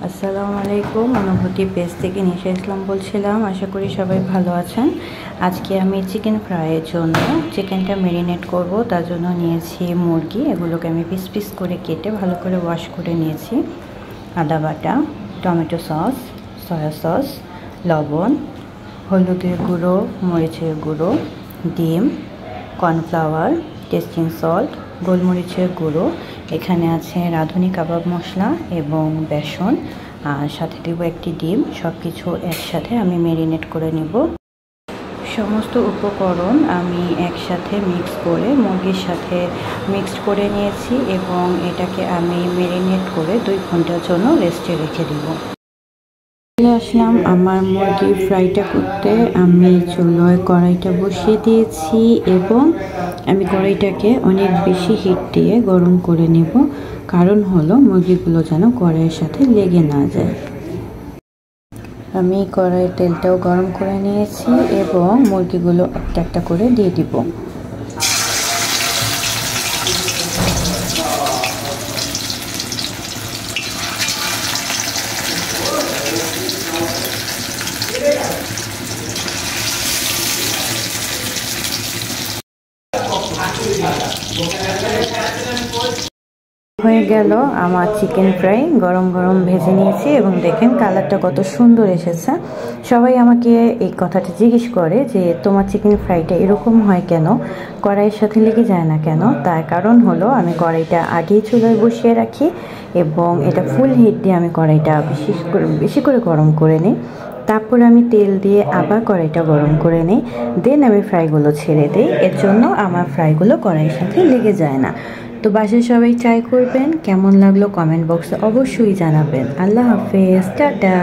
আসসালামু আলাইকুম। অনুভূতি পেজ থেকে নিশা ইসলাম বলছিলাম। আশা করি সবাই ভালো আছেন। আজকে আমি চিকেন ফ্রাইয়ের জন্য চিকেনটা ম্যারিনেট করব। তার জন্য নিয়েছি মুরগি। এগুলোকে আমি পিস পিস করে কেটে ভালো করে ওয়াশ করে নিয়েছি। আদা বাটা, টমেটো সস, সয়া সস, লবণ, হলুদের গুঁড়ো, মরিচের গুঁড়ো, ডিম, কর্নফ্লাওয়ার, টেস্টিং সল্ট, গোলমরিচের গুঁড়ো, এখানে আছে রাঁধুনি কাবাব মশলা এবং বেসন, আর সাথে দেবো একটি ডিম। সব কিছু একসাথে আমি ম্যারিনেট করে নেব। সমস্ত উপকরণ আমি একসাথে মিক্স করে মুরগির সাথে মিক্সড করে নিয়েছি এবং এটাকে আমি ম্যারিনেট করে 2 ঘন্টার জন্য রেস্টে রেখে দেব। চলে আসলাম আমার মুরগি ফ্রাইটা করতে। আমি চুলোয় কড়াইটা বসিয়ে দিয়েছি এবং আমি কড়াইটাকে অনেক বেশি হিট দিয়ে গরম করে নেব, কারণ হলো মুরগিগুলো যেন কড়াইয়ের সাথে লেগে না যায়। আমি কড়াইয়ের তেলটাও গরম করে নিয়েছি এবং মুরগিগুলো একটা একটা করে দিয়ে দিব। হয়ে গেল আমার চিকেন ফ্রাই। গরম গরম ভেজে নিয়েছি এবং দেখেন কালারটা কত সুন্দর এসেছে। সবাই আমাকে এই কথাটা জিজ্ঞেস করে যে তোমার চিকেন ফ্রাইটা এরকম হয় কেন, কড়াইয়ের সাথে লেগে যায় না কেন। তার কারণ হলো আমি কড়াইটা আগেই চুলায় বসিয়ে রাখি এবং এটা ফুল হিট দিয়ে আমি কড়াইটা বেশি করে গরম করে নিই। তারপর আমি তেল দিয়ে আবার কড়াইটা গরম করে নিই, দেন আমি ফ্রাইগুলো ছেড়ে দিই। এর জন্য আমার ফ্রাইগুলো কড়াইয়ের সাথে লেগে যায় না। তো বাসায় সবাই ট্রাই করবেন। কেমন লাগলো কমেন্ট বক্সে অবশ্যই জানাবেন। আল্লাহ হাফেজ, টাটা।